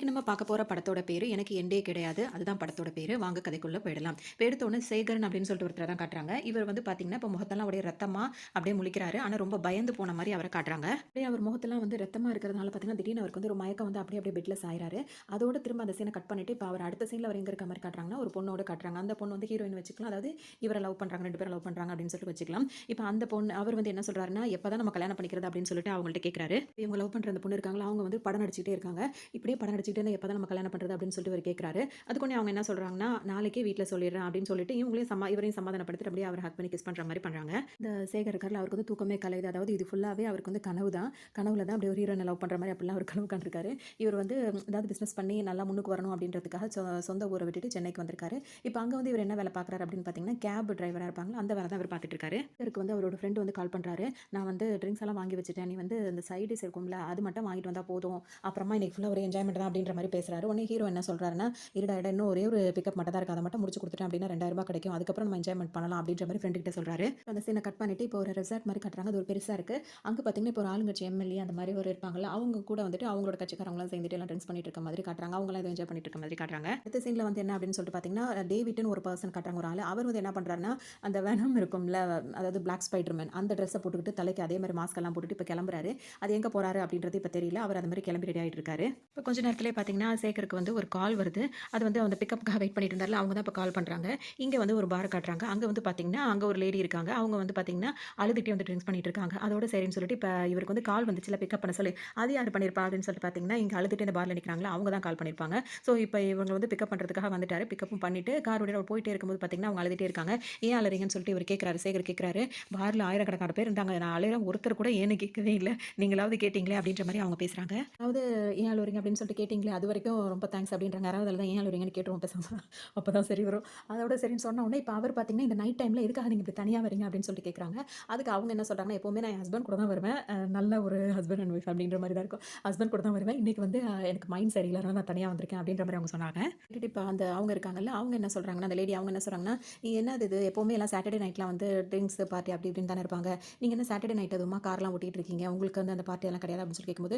இன்னைக்கு நம்ம பார்க்க போற படத்தோட பேரு எனக்கு எண்டே கிடையாது. அதுதான் படத்தோட பேரு. வாங்க கதைக்குள்ள போயிடலாம். இப்ப எடுத்தோனே சேகரன் அப்படின்னு சொல்லிட்டு ஒருத்தர தான் காட்டுறாங்க. இவர் வந்து பார்த்தீங்கன்னா, இப்ப முகத்தெல்லாம் அப்படியே ரத்தமா அப்படியே முழிக்கிறாரு. ஆனா ரொம்ப பயந்து போன மாரி அவர காட்டுறாங்க. அப்படியே அவர் முகத்தெல்லாம் வந்து ரத்தமா இருக்கிறதுனால பார்த்தீங்கன்னா, திடீர்னு அவருக்கு வந்து ஒரு மயக்கம் வந்து அப்படியே அப்படியே பெட்ல சாயறாரு. அதோட திரும்ப அந்த சீன கட் பண்ணிட்டு, இப்ப அவர் அடுத்த சீன்ல அவர் எங்க இருக்க மாரி காட்டுறாங்கன்னா, ஒரு பொண்ணோட காட்டுறாங்க. அந்த பொண்ணு வந்து ஹீரோயின் வச்சுக்கலாம். அதாவது இவர லவ் பண்றாங்க. 2 பேரும் லவ் பண்றாங்க அப்படின்னு சொல்லிட்டு வச்சுக்கலாம். இப்ப அந்த பொண்ணு அவர் வந்து என்ன சொல்றாருன்னா, எப்பதான் நம்ம கல்யாணம் பண்ணிக்கிறது அப்படின்னு சொல்லிட்டு அவங்கள்ட்ட கேட்கிறாரு. இவங்க லவ் பண்ற அந்த பொண்ணு இருக்காங்களா, அவங்க வந்து படம் நடிச்சுக்கிட்டே இருக்காங்க. இப்படியே படம் நடிச்சுக்கிட்டே இருந்தா எப்பதான் நம்ம கல்யாணம் பண்றது அப்படின்னு சொல்லிட்டு இவரு கேட்கிறாரு. அதுக்குன்னே அவங்க என்ன சொல்றாங்கன்னா, நாளைக்கே வீட்ல சொல்லிடுறேன் அப்படின்னு சொல்லிட்டு இவங்களையும் இவரையும் சமாதானப்படுத்திட்டு அப்படியே அவர ஹக் பண்ணி கிஸ் பண்ற மாரி பண்றாங்க. இந்த சேகர் இருக்கார்ல அவருக்கு வந்து தூக்கமே கலையுது. அதாவது இது ஃபுல்லாவே அவருக்கு வந்து கனவு தான். கனவுல தான் அப்படியே ஒரு ஹீரோயின லவ் பண்ற மாரி அப்படிலாம் அவர் கனவு கண்டிருக்காரு. இவர் வந்து ஏதாவது பிசினஸ் பண்ணி நல்லா முன்னுக்கு வரணும் அப்படின்றதுக்காக சொந்த ஊர விட்டுட்டு சென்னைக்கு வந்திருக்காரு. இப்ப அங்க வந்து இவர் என்ன வேலை பார்க்குறாரு அப்படின்னு பார்த்தீங்கன்னா, கேப் டிரைவரா இருப்பாங்கல்ல அந்த வேலை தான் இவர் பார்த்துட்டு இருக்காரு. இவருக்கு வந்து அவரோட ஃப்ரெண்ட் வந்து கால் பண்றாரு. நான் வந்து ட்ரிங்க்ஸ் எல்லாம் வாங்கி வச்சுட்டேன். நீ வந்து இந்த சைட் டிஷ் இருக்கும்ல அது மட்டும் வாங்கிட்டு வந்தா போதும். அப்புறமா இன்னைக்கு ஃபுல்லா ஒரு என்ஜாய்மெண்ட் தான் அப்படின்ற மாரி பேசுறாரு. உடனே ஹீரோ என்ன சொல்றாருன்னா, இருடா இன்னும் ஒரே ஒரு பிக்கப் மட்டும் தான் இருக்கு. அத மட்டும் முடிச்சு குடுத்துட்டேன் அப்படின்னா ரூ. 2000 கிடைக்கும். அதுக்கப்புறம் நம்ம என்ஜாய்மெண்ட் பண்ணலாம் அப்படின்ற மாரி ஃப்ரெண்ட் கிட்ட சொல்றாரு. அந்த சீன கட் பண்ணிட்டு இப்போ ஒரு ரெசார்ட் மாரி காட்டுறாங்க. அது ஒரு பெருசா இருக்கு. அங்க பார்த்தீங்கன்னா, இப்போ ஒரு ஆளுங்கட்சி எம்எல்ஏ அந்த மாரி ஒரு இருப்பாங்கல்ல. அவங்க கூட வந்துட்டு அவங்களோட கட்சிக்காரவங்கலாம் சேர்ந்துட்டு எல்லாம் ட்ரிங்க்ஸ் பண்ணிட்டு இருக்க மாதிரி காட்டுறாங்க. அவங்கலாம் ஏதோ என்ஜாய் பண்ணிட்டு இருக்க மாதிரி காட்டுறாங்க. அடுத்த சீன்ல வந்து என்ன அப்படின்னு சொல்லிட்டு பார்த்தீங்கன்னா, டேவிட்ன்னு ஒரு பர்சன் காட்டுறாங்க ஒரு ஆளு. அவர் வந்து என்ன பண்றாருன்னா, அந்த வெனம் இருக்கும்ல, அதாவது பிளாக் ஸ்பைடர்மேன் அந்த ட்ரெஸ்ஸ போட்டுக்கிட்டு தலைக்கு அதே மாரி மாஸ்க் எல்லாம் போட்டுட்டு இப்ப கிளம்புறாரு. அது எங்க போறாரு அப்படின்றது இப்ப தெரியல. அவர் அந்த மாரி கிளம்பி ரெடி ஆயிட்டு இருக்காரு. இப்ப கொஞ்ச நேரத்திலேயே பார்த்தீங்கன்னா, சேகருக்கு வந்து ஒரு கால் வருது. அது வந்து அந்த பிக்கப்காக வெயிட் பண்ணிட்டு இருந்தார்ல, அவங்க தான் இப்ப கால் பண்றாங்க. இங்க வந்து ஒரு பார் காட்டுறாங்க. அங்க வந்து பார்த்தீங்கன்னா, அங்க ஒரு லேடி இருக்காங்க. அவங்க வந்து பார்த்தீங்கன்னா, அழுதுட்டே வந்து ட்ரிங்க்ஸ் பண்ணிட்டு இருக்காங்க. அதோட சரின்னு சொல்லிட்டு இப்ப இவருக்கு வந்து கால் வந்துச்சுல்ல பிக்கப் பண்ண சொல்லி, அது யார் பண்ணியிருப்பா அப்படின்னு சொல்லிட்டு பார்த்தீங்கன்னா, இங்க அழுதுட்டு இந்த பார்ல நிக்கிறாங்கல்ல, அவங்க தான் கால் பண்ணியிருப்பாங்க. ஸோ இப்ப இவங்க வந்து பிக்கப் பண்றதுக்காக வந்துட்டாரு. பிக்கப்பும் பண்ணிட்டு காரோட போயிட்டே இருக்கும்போது பார்த்தீங்கன்னா, அவங்க அழுதுட்டே இருக்காங்க. ஏன் அழறீங்கன்னு சொல்லிட்டு இவரு கேட்கிறாரு. சேகர் கேட்கிறாரு. பார்ல ஆயிரக்கணக்கான பேர் இருந்தாங்க. நான் அழுறேன் ஒருத்தர் கூட ஏன்னு கேட்கவே இல்ல. நீங்களாவது கேட்டீங்களே அப்படின்ற மாரி அவங்க பேசுறாங்க. அதாவது ஏன் அழுவுறீங்க அப்படின்னு சொல்லிட்டு கேட்டீங்களே, அதுவரைக்கும் ரொம்ப தேங்க்ஸ் அப்படின்றாங்க. யாராவது தான் ஏன் அழுவுறீங்கன்னு கேட்டுருவோம் பேசாம. அப்பதான் சரி வரும். அதோட சரின்னு சொன்ன உடனே இப்ப அவர் பார்த்தீங்கன்னா, இந்த நைட் டைம்ல எதுக்காக நீங்க இப்படி தனியா வரீங்க அப்படின்னு சொல்லிட்டு கேட்கறாங்க. அதுக்கு அவங்க என்ன சொல்றாங்கன்னா, எப்பவுமே நான் என் ஹஸ்பண்ட் கூட தான் வருவேன். நல்ல ஒரு ஹஸ்பண்ட் அண்ட் ஒய்ஃப் அப்படின்ற மாரி தான் இருக்கும். ஹஸ்பண்ட் கூட தான் வருவேன். இன்னைக்கு வந்து எனக்கு மைண்ட் சரியில்ல. அதனால நான் தனியா வந்திருக்கேன் அப்படின்ற மாரி அவங்க சொன்னாங்க. கேட்டுட்டு இப்ப அந்த அவங்க இருக்காங்கல்ல, அவங்க என்ன சொல்றாங்கன்னா, அந்த லேடி அவங்க என்ன சொல்றாங்கன்னா, என்னது இது எப்பவுமே எல்லாம் சாட்டர்டே நைட்லாம் வந்து ட்ரிங்க்ஸ் பார்ட்டி அப்படி இப்படின்னு தானே இருப்பாங்க. நீங்க என்ன சாட்டர்டே நைட் அதுவுமா கார்லாம் ஓட்டிட்டு இருக்கீங்க. உங்களுக்கு வந்து அந்த பார்ட்டி எல்லாம் கிடையாது அப்படின்னு சொல்லி கேட்கும்போது,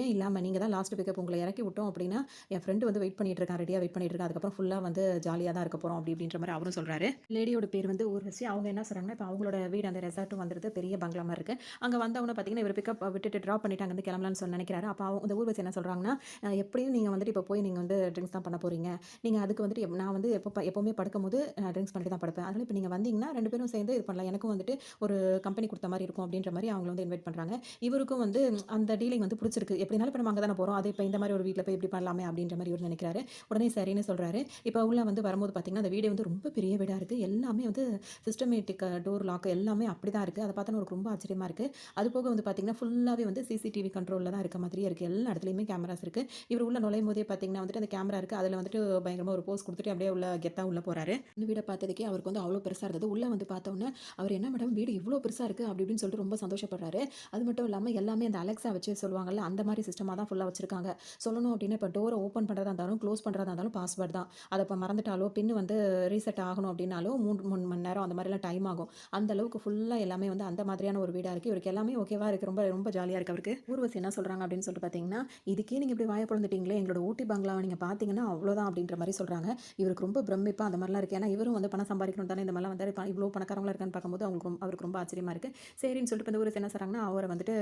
ஏன் இல்லாம நீங்க தான் லாஸ்ட் பிக்கப் உங்கள இறக்கி விட்டோம் அப்படின்னா, என் ஃப்ரெண்ட் வந்து வெயிட் பண்ணிட்டு இருக்கான். ரெடியா வெயிட் பண்ணிட்டு இருக்கான். அதுக்கப்புறம் ஃபுல்லா வந்து ஜாலியா தான் இருக்க போறோம் அப்படி இப்படின்ற மாரி அவரும் சொல்றாரு. லேடியோட பேர் வந்து ஊர்வசி. அவங்க என்ன சொல்றாங்கன்னா, இப்ப அவங்களோட வீடு அந்த ரெசார்ட்டும் வந்துருது. பெரிய பங்களா மாரி இருக்கு. அங்க வந்தவொன்னே பார்த்தீங்கன்னா, இவர் பிக்கப் விட்டுட்டு டிராப் பண்ணிட்டு அங்கருந்து கிளம்பலான்னு நினைக்கிறாரு. அப்ப இந்த ஊர்வசி என்ன சொல்றாங்கன்னா, எப்படியும் நீங்க வந்துட்டு இப்ப போய் நீங்க வந்து ட்ரிங்க்ஸ் தான் பண்ண போறீங்க. நீங்க அதுக்கு வந்துட்டு நான் வந்து எப்பவுமே படுக்கும்போது ட்ரிங்க்ஸ் பண்ணிட்டு தான் படுப்பேன். அதனால இப்ப நீங்க வந்தீங்கன்னா 2 பேரும் சேர்ந்து இது பண்ணலாம். எனக்கும் வந்துட்டு ஒரு கம்பெனி குடுத்த மாரி இருக்கும் அப்படின்ற மாரி அவங்கள வந்து இன்வைட் பண்றாங்க. இவருக்கும் வந்து அந்த டீலிங் வந்து புடிச்சிருக்கு. எப்படினாலும் இப்ப நம்ம அங்க தானே போறோம். அது இப்ப இந்த மாரி ஒரு வீட்ல போய் இப்படி பண்ணலாமே அப்படின்ற மாரி இவரு நினைக்கிறாரு. உடனே சரின்னு சொல்றாரு. இப்ப உள்ள வந்து வரும்போது பார்த்தீங்கன்னா, அந்த வீடே வந்து ரொம்ப பெரிய வீடா இருக்கு. எல்லாமே வந்து சிஸ்டமேட்டிக் டோர் லாக் எல்லாமே அப்படிதான் இருக்கு. அத பார்த்தோனே எனக்கு ரொம்ப ஆச்சரியமா இருக்கு. அது போக வந்து பார்த்தீங்கன்னா, ஃபுல்லாவே வந்து சிசிடிவி கண்ட்ரோல்ல தான் இருக்க மாதிரியே இருக்கு. எல்லா இடத்துலயுமே கேமராஸ் இருக்கு. இவரு உள்ள நுழையும்போதே பார்த்தீங்கன்னா வந்துட்டு, அந்த கேமரா இருக்கு. அதுல வந்துட்டு பயங்கரமா ஒரு போஸ் குடுத்துட்டு அப்படியே உள்ள கெத்தா உள்ள போறாரு. இந்த வீட பார்த்ததுக்கே அவருக்கு வந்து அவ்ளோ பெருசா இருந்தது. உள்ள வந்து பார்த்தோனே, அவர் என்ன மேடம் வீடு இவ்ளோ பெருசா இருக்கு அப்படி இப்படின்னு சொல்லிட்டு ரொம்ப சந்தோஷப்படுறாரு. அது மட்டும் இல்லாம எல்லாமே அந்த அலெக்ஸா வச்சு சொல்லுவாங்கல்ல, அந்த மாரி சிஸ்டமா தான் ஃபுல்லா வச்சிருக்காங்க. சொல்லணும் அப்படின்னா, இப்ப டோர ஓப்பன் பண்றதா இருந்தாலும், க்ளோஸ் பண்றதா இருந்தாலும் பாஸ்வேர்ட் தான். அத இப்ப மறந்துட்டாலோ, பின் வந்து ரீசெட் ஆகணும் அப்படின்னாலோ 3 மணி நேரம் அந்த மாரிலாம் டைம் ஆகும். அந்த அளவுக்கு ஃபுல்லா எல்லாமே வந்து அந்த மாதிரியான ஒரு வீடா இருக்கு. இவருக்கு எல்லாமே ஓகேவா இருக்கு. ரொம்ப ரொம்ப ஜாலியா இருக்கு அவருக்கு. ஊர்வசி என்ன சொல்றாங்க அப்படின்னு சொல்லிட்டு பார்த்தீங்கன்னா, இதுக்கே நீங்க இப்படி வாய பொளந்துட்டீங்களே, எங்களோட ஊட்டி பங்களாவ நீங்க பார்த்தீங்கன்னா அவ்வளோதான் அப்படின்ற மாரி சொல்றாங்க. இவருக்கு ரொம்ப பிரமிப்பா அந்த மாரிலாம் இருக்கு. ஏன்னா இவரும் வந்து பணம் சம்பாதிக்கணும் தானே இந்த மாரிலாம் வந்தாரு. இவ்ளோ பணக்காரங்களா இருக்கான்னு பார்க்கும்போது அவருக்கு ரொம்ப ஆச்சரியமா இருக்கு. சரின்னு சொல்லிட்டு இப்ப இந்த ஊர்வசி என்ன சொல்றாங்கன்னா, அவர வந்துட்டு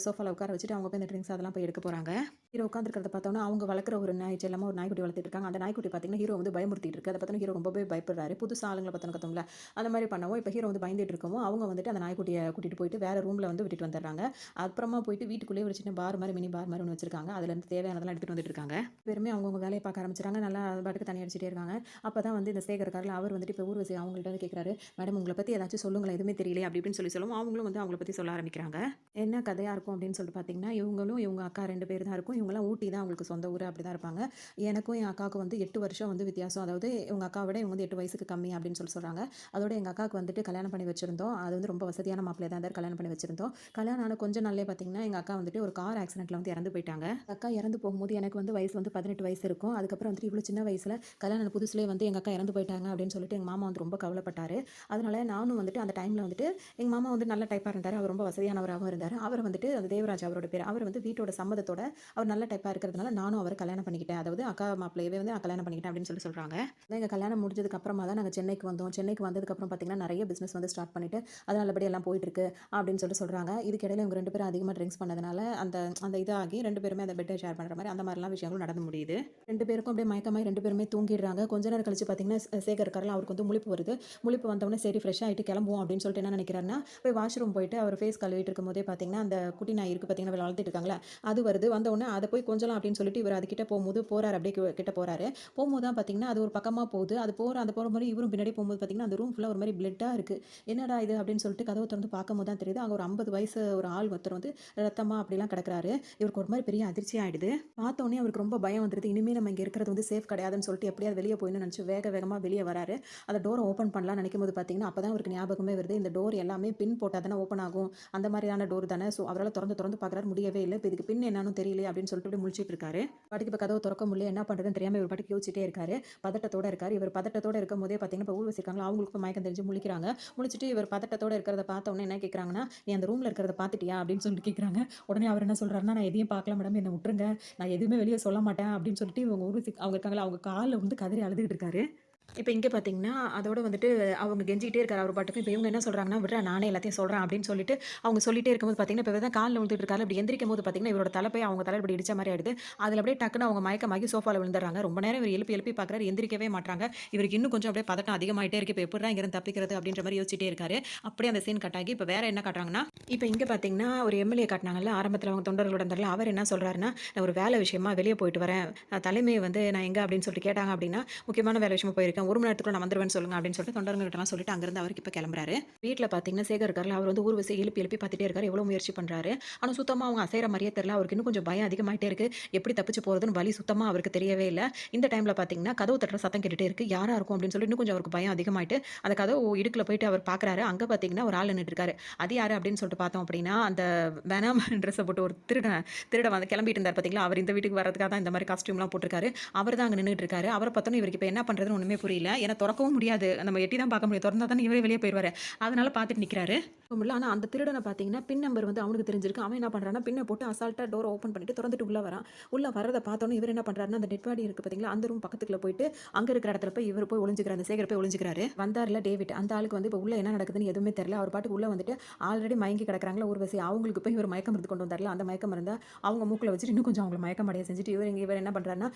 சோஃபால உட்கார வச்சுட்டு அவங்க போய் இந்த ட்ரிங்க்ஸ் அதெல்லாம் போய் எடுக்க போறாங்க. ஹீரோ உட்கார்ந்திருக்கிறத பார்த்தோம்னா, அவங்க வளர்க்குற ஒரு நாய் செல்லமா ஒரு நாய்க்குட்டி வளர்த்துட்டு இருக்காங்க. அந்த நாய்க்குட்டி பார்த்தீங்கன்னா, ஹீரோ வந்து பயமுறுத்திட்டு இருக்கு. அத பார்த்தோனே ஹீரோ ரொம்பவே பயப்படுறாரு. புதுசா ஆளுங்கள பார்த்தோன்னு கத்தும்ல, அந்த மாரி பண்ணவும் இப்ப ஹீரோ வந்து பயந்துட்டு இருக்கவும், அவங்க வந்துட்டு அந்த நாய்க்குட்டிய கூட்டிட்டு போயிட்டு வேற ரூம்ல வந்து விட்டுட்டு வந்துடுறாங்க. அப்புறமா போயிட்டு வீட்டுக்குள்ளேயே ஒரு சின்ன பார் மாரி மினி பார் மாரி ஒண்ணு வச்சிருக்காங்க. அதுலேருந்து தேவையானதெல்லாம் எடுத்துட்டு வந்துட்டு இருக்காங்க. பேருமே அவங்கவங்க வேலைய பார்க்க ஆரம்பிச்சுட்டாங்க. நல்லா அது பாட்டுக்கு தண்ணி அடிச்சிட்டே இருக்காங்க. அப்பதான் வந்து இந்த சேகர் இருக்கார்ல, அவர் வந்துட்டு இப்ப ஊர்வசி அவங்கள்ட்ட வந்து கேட்கிறாரு, மேடம் உங்கள பத்தி ஏதாச்சும் சொல்லுங்களேன். எதுவுமே தெரியலையே அப்படி இப்படின்னு சொல்லவும், அவங்களும் வந்து அவங்கள பத்தி சொல்ல ஆரம்பிக்கிறாங்க. என்ன கதையா இருக்கும் அப்படின்னு சொல்லிட்டு பார்த்தீங்கன்னா, இவங்களும் இவங்க அக்கா 2 பேர் தான் இருக்கும். இவங்கலாம் ஊட்டி தான் அவங்களுக்கு சொந்த ஊரு அப்படிதான் இருப்பாங்க. எனக்கும் என் அக்காவுக்கும் வந்து 8 வருஷம் வந்து வித்தியாசம். அதாவது இவங்க அக்காவ விட இவங்க வந்து 8 வயசுக்கு கம்மி அப்படின்னு சொல்றாங்க. அதோட எங்க அக்காவுக்கு வந்துட்டு கல்யாணம் பண்ணி வச்சிருந்தோம். அது வந்து ரொம்ப வசதியான மாப்பிள்ளையா தான் இருந்தாரு. கல்யாணம் பண்ணி வச்சிருந்தோம். கல்யாணம் ஆன கொஞ்ச நாள்லயே பார்த்தீங்கன்னா, எங்க அக்கா வந்துட்டு ஒரு கார் ஆக்சிடென்ட்ல வந்து இறந்து போயிட்டாங்க. அக்கா இறந்து போகும்போது எனக்கு வந்து வயசு வந்து 18 வயசு இருக்கும். அதுக்கப்புறம் வந்துட்டு இவ்வளோ சின்ன வயசுல கல்யாணம் ஆன புதுசுலயே வந்து எங்க அக்கா இறந்து போயிட்டாங்க அப்படின்னு சொல்லிட்டு எங்க மாமா வந்து ரொம்ப கவலைப்பட்டாரு. அதனால நானும் வந்துட்டு அந்த டைம்ல வந்துட்டு எங்க மாமா வந்து நல்ல டைப்பா இருந்தாரு. அவர் ரொம்ப வசதியானவராகவும் இருந்தாரு. அவர் வந்துட்டு அந்த தேவராஜ் அவரோட பேரு. அவர் வந்து வீட்டோட சம்மதத்தோட அவர் நல்ல டைப்பா இருக்கிறதுனால நானும் அவர கல்யாணம் பண்ணிக்கிட்டேன். அதாவது அக்கா மாப்பிள்ளையவே வந்து நான் கல்யாணம் பண்ணிக்கிட்டேன் அப்படின்னு சொல்றாங்க. எங்க கல்யாணம் முடிஞ்சதுக்கு அப்புறமா தான் நாங்க சென்னைக்கு வந்தோம். சென்னைக்கு வந்ததுக்கப்புறம் பார்த்தீங்கன்னா, நெறைய பிசினஸ் வந்து ஸ்டார்ட் பண்ணிட்டு, அது நல்லபடியா எல்லாம் போயிட்டுருக்கு அப்படின்னு சொல்றாங்க. இதுக்கு இடையில இவங்க 2 பேரும் அதிகமா ட்ரிங்க்ஸ் பண்ணதுனால, அந்த அந்த இதாகி 2 பேருமே அந்த பெட்ட ஷேர் பண்ற மாரி அந்த மாரிலாம் விஷயங்களும் நடந்து முடியுது. 2 பேருக்கும் அப்படியே மயக்கமாயி 2 பேருமே தூங்கிடுறாங்க. கொஞ்ச நேரம் கழிச்சு பார்த்தீங்கன்னா, சேகர் இருக்கார்ல அவருக்கு வந்து முழிப்பு வருது. முழிப்பு வந்தவுடனே சரி ஃப்ரெஷ் ஆயிட்டு கிளம்புவோம் அப்படின்னு சொல்லிட்டு என்ன நினைக்கிறாருன்னா, போய் வாஷ்ரூம் போயிட்டு அவர் ஃபேஸ் கழுவிட்டு இருக்கும்போதே பார்த்தீங்கன்னா, அந்த குட்டி நாய் இருக்கு பார்த்தீங்கன்னா, வளர்த்துட்டு இருக்காங்கல்ல, அது வருது. வந்தவுடனே அத போய் கொஞ்சலாம் அப்படின்னு சொல்லிட்டு இவர் அதுகிட்ட போம்போது போறாரு. அப்படியே கிட்ட போறாரு. போம்போது தான் பார்த்தீங்கன்னா, அது ஒரு பக்கமா போகுது. அது போற மாரி இவரும் பின்னாடி போம்போது பார்த்தீங்கன்னா, அந்த ரூம் ஃபுல்லா ஒரு மாரி பிளட்டா இருக்கு. என்னடா இது அப்படின்னு சொல்லிட்டு கதவ தொறந்து பார்க்கும்போது தான் தெரியுது, அங்க ஒரு 50 வயசு ஒரு ஆள் ஒருத்தர் வந்து ரத்தமா அப்படிலாம் கிடக்குறாரு. இவருக்கு ஒரு மாரி பெரிய அதிர்ச்சி ஆயிடுது. பார்த்தோனே அவருக்கு ரொம்ப பயம் வந்துருது. இனிமே நம்ம இங்க இருக்கிறது வந்து சேஃப் கிடையாதுன்னு சொல்லிட்டு எப்படியாவது வெளிய போயிடணும்னு நினைச்சு வேக வேகமா வெளிய வராரு. அந்த டோர ஓப்பன் பண்ணலாம்னு நினைக்கும்போது பார்த்தீங்கன்னா, அப்பதான் அவருக்கு ஞாபகமே வருது. இந்த டோர் எல்லாமே பின் போட்டா தானே ஓப்பன் ஆகும். அந்த மாதிரியான டோர் தானே. ஸோ அவரால தொறந்து தொறந்து பார்க்குறாரு. முடியவே இல்ல. இப்ப இதுக்கு பின் என்னன்னு தெரியலையே அப்படின்னு சொல்லிட்டு இப்படி முழிச்சிட்டு இருக்காரு. பாட்டுக்கு இப்ப கதவ தொறக்க முடியல. என்ன பண்றதுன்னு தெரியாம இவர் பாட்டுக்கு யோசிச்சுட்டே இருக்காரு. பதட்டத்தோட இருக்காரு. இவர் பதட்டத்தோட இருக்கும்போதே பார்த்தீங்கன்னா, இப்ப ஊர்வசி இருக்காங்களா, அவங்களுக்கு இப்ப மயக்கம் தெரிஞ்சு முழிக்கிறாங்க. முழிச்சுட்டு இவர் பதட்டத்தோட இருக்கிறத பார்த்த உடனே என்ன கேட்குறாங்கன்னா, "நீ அந்த ரூம்ல இருக்கிறத பார்த்துட்டியா?" அப்படின்னு சொல்லிட்டு கேட்குறாங்க. உடனே அவர் என்ன சொல்றாருன்னா, "நான் எதையும் பார்க்கல மேடம். என்ன விட்டுருங்க. நான் எதுவுமே வெளிய சொல்ல மாட்டேன்." அப்படின்னு சொல்லிட்டு இவங்க ஊர்வசி அவங்க இருக்காங்கல்ல, அவங்க கால்ல வந்து கதறி அழுதுகிட்டு இருக்காரு. இப்ப இங்க பார்த்தீங்கன்னா, அதோட வந்துட்டு அவங்க கெஞ்சிக்கிட்டே இருக்காரு அவரு பாட்டுக்கு. இப்ப இவங்க என்ன சொல்றாங்கன்னா, "விட்றா நானே எல்லாத்தையும் சொல்றேன்" அப்படின்னு சொல்லிட்டு அவங்க சொல்லிட்டே இருக்கும்போது பார்த்தீங்கன்னா, இப்ப இவர் தான் கால்ல விழுந்துட்டு இருக்காரு. அப்படி எந்திரிக்கும்போது பார்த்தீங்கன்னா, இவரோட தலை போய் அவங்க தலையில இப்படி இடிச்ச மாரி ஆயிடுது. அதுல அப்படியே டக்குனு அவங்க மயக்கமாகி சோஃபால விழுந்துர்றாங்க. ரொம்ப நேரம் இவர் எழுப்பி எழுப்பி பார்க்குறாரு. எந்திரிக்கவே மாட்றாங்க. இவருக்கு இன்னும் கொஞ்சம் அப்படியே பதட்டம் அதிகமாயிட்டே இருக்கு. இப்ப எப்புட்றா இங்கேருந்து தப்பிக்கிறது அப்படின்ற மாரி யோசிச்சுட்டே இருக்காரு. அப்படியே அந்த சீன் கட் ஆகி இப்ப வேற என்ன காட்டுறாங்கன்னா, இப்ப இங்க பார்த்தீங்கன்னா, ஒரு எம்எல்ஏ காட்டுனாங்கல்ல, ஆரம்பத்துல அவங்க தொண்டர்களோட இருந்தார்ல, அவர் என்ன சொல்றாருன்னா, "நான் ஒரு வேலை விஷயமா வெளிய போயிட்டு வரேன். தலைமை வந்து நான் எங்க அப்படின்னு சொல்லிட்டு கேட்டாங்க அப்படின்னா, முக்கியமான வேலை விஷயமா போயிருக்கேன். 1 மணி நேரத்துக்குள்ள நான் வந்துருவேன்னு சொல்லுங்க அப்படின்னு சொல்லிட்டு தொண்டர்கள்ட்டலாம் சொல்லிட்டு அங்கிருந்து அவருக்கு இப்ப கிளம்புறாரு. வீட்ல பார்த்தீங்கன்னா, சேகர் இருக்கார்ல, அவர் வந்து ஊர்வசி எழுப்பி எழுப்பி பார்த்துட்டே இருக்காரு. எவ்வளோ முயற்சி பண்றாரு. ஆனா சுத்தமா அவங்க அசைற மாரியே தெரியல. அவருக்கு இன்னும் கொஞ்சம் பயம் அதிகமாயிட்டே இருக்கு. எப்படி தப்பிச்சு போறதுன்னு வழி சுத்தமா அவருக்கு தெரியவே இல்ல. இந்த டைம்ல பார்த்தீங்கன்னா, கதவு தட்டுற சத்தம் கேட்டுட்டே இருக்கு. யாரா இருக்கும் அப்படின்னு சொல்லி இன்னும் கொஞ்சம் அவருக்கு பயம் அதிகமாயிட்டு, அந்த கதவு இடுக்குல போயிட்டு அவர் பார்க்குறாரு. அங்க பார்த்தீங்கன்னா, ஒரு ஆள் நின்னுட்டு இருக்காரு. அது யாரு அப்படின்னு சொல்லிட்டு பார்த்தோம் அப்படின்னா, அந்த வெனம் ட்ரெஸ்ஸ போட்டு ஒரு திருடன் வந்து கிளம்பிட்டு இருந்தார் பார்த்தீங்களா, அவர் இந்த வீட்டுக்கு வர்றதுக்காக தான் இந்த மாரி காஸ்டியூம்லாம் போட்டுருக்காரு. அவர் தான் அங்க நின்னுட்டு இருக்காரு. அவர பார்த்தோனே இவருக்கு இப்ப என்ன பண்றதுன்னு ஒண்ணுமே புரியல. ஏன்னா தொறக்கவும் முடியாது. நம்ம எட்டி தான் பார்க்க முடியும். தொறந்தா தானே இவரே வெளிய போயிருவாரு. அதனால பார்த்துட்டு நிக்கிறாரு. முடியல. ஆனா அந்த திருடன பார்த்தீங்கன்னா, பின் நம்பர் வந்து அவனுக்கு தெரிஞ்சிருக்கு. அவன் என்ன பண்றான்னா, பின்ன போட்டு அசால்ட்டா டோர ஓப்பன் பண்ணிட்டு தொறந்துட்டு உள்ள வரான். உள்ள வர்றத பார்த்தோனே இவர் என்ன பண்றாருன்னா, அந்த டெட் பாடி இருக்கு பார்த்தீங்களா, அந்த ரூம் பக்கத்துக்குள்ள போயிட்டு, அங்க இருக்கிற இடத்துல போய் இவர் போய் ஒளிஞ்சுக்கிறாரு. அந்த சேகர் போய் ஒளிஞ்சுக்கிறாரு. வந்தார்ல டேவிட். அந்த ஆளுக்கு வந்து இப்ப உள்ள என்ன நடக்குதுன்னு எதுவுமே தெரியல. அவர் பாட்டுக்கு உள்ள வந்துட்டு ஆல்ரெடி மயங்கி கிடக்குறாங்கல்ல ஊர்வசி. அவங்களுக்கு போய் இவர் மயக்க மருந்து கொண்டு வந்தார்ல, அந்த மயக்க மருந்த அவங்க மூக்குல வச்சுட்டு இன்னும் கொஞ்சம் அவங்கள மயக்கம் அடைய செஞ்சுட்டு, இவர் என்ன பண்றாருன்னா,